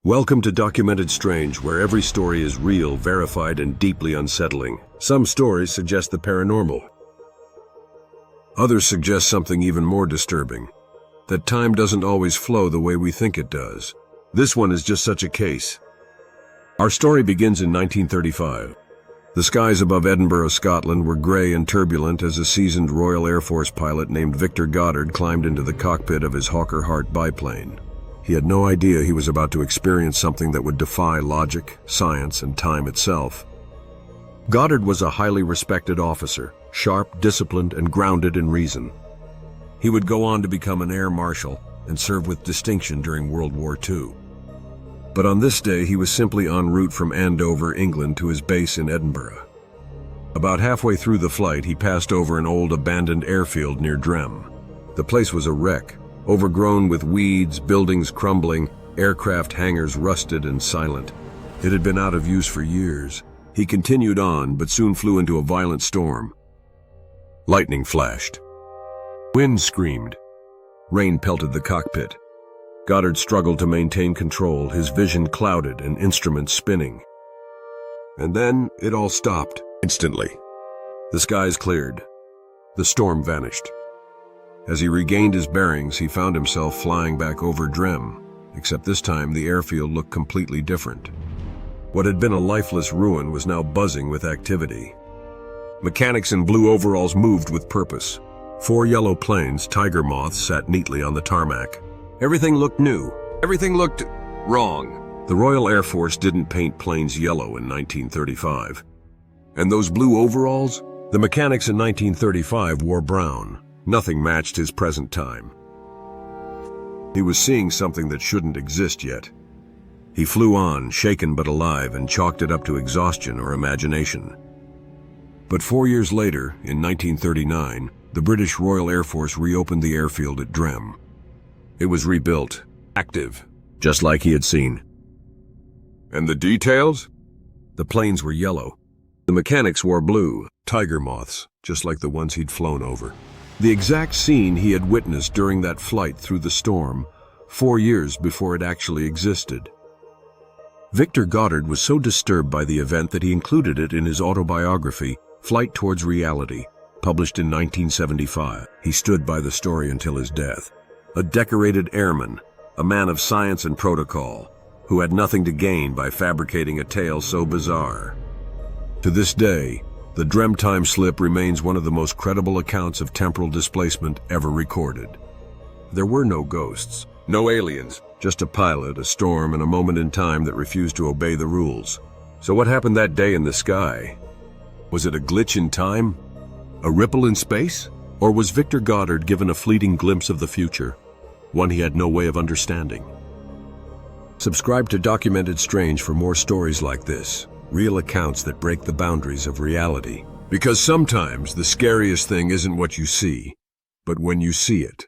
Welcome to Documented Strange, where every story is real, verified, and deeply unsettling. Some stories suggest the paranormal. Others suggest something even more disturbing, that time doesn't always flow the way we think it does. This one is just such a case. Our story begins in 1935. The skies above Edinburgh, Scotland were grey and turbulent as a seasoned Royal Air Force pilot named Victor Goddard climbed into the cockpit of his Hawker Hart biplane. He had no idea he was about to experience something that would defy logic, science, and time itself. Goddard was a highly respected officer, sharp, disciplined, and grounded in reason. He would go on to become an air marshal and serve with distinction during World War II. But on this day, he was simply en route from Andover, England, to his base in Edinburgh. About halfway through the flight, he passed over an old abandoned airfield near Drem. The place was a wreck, overgrown with weeds, buildings crumbling, aircraft hangars rusted and silent. It had been out of use for years. He continued on, but soon flew into a violent storm. Lightning flashed. Wind screamed. Rain pelted the cockpit. Goddard struggled to maintain control, his vision clouded and instruments spinning. And then it all stopped instantly. The skies cleared. The storm vanished. As he regained his bearings, he found himself flying back over Drem, except this time the airfield looked completely different. What had been a lifeless ruin was now buzzing with activity. Mechanics in blue overalls moved with purpose. 4 yellow planes, tiger moths, sat neatly on the tarmac. Everything looked new. Everything looked wrong. The Royal Air Force didn't paint planes yellow in 1935. And those blue overalls? The mechanics in 1935 wore brown. Nothing matched his present time. He was seeing something that shouldn't exist yet. He flew on, shaken but alive, and chalked it up to exhaustion or imagination. But 4 years later, in 1939, the British Royal Air Force reopened the airfield at Drem. It was rebuilt, active, just like he had seen. And the details? The planes were yellow. The mechanics wore blue, tiger moths, just like the ones he'd flown over. The exact scene he had witnessed during that flight through the storm, 4 years before it actually existed. Victor Goddard was so disturbed by the event that he included it in his autobiography, Flight Towards Reality, published in 1975. He stood by the story until his death. A decorated airman, a man of science and protocol, who had nothing to gain by fabricating a tale so bizarre. To this day, the Drem time slip remains one of the most credible accounts of temporal displacement ever recorded. There were no ghosts, no aliens, just a pilot, a storm, and a moment in time that refused to obey the rules. So what happened that day in the sky? Was it a glitch in time? A ripple in space? Or was Victor Goddard given a fleeting glimpse of the future, one he had no way of understanding? Subscribe to Documented Strange for more stories like this. Real accounts that break the boundaries of reality. Because sometimes the scariest thing isn't what you see, but when you see it.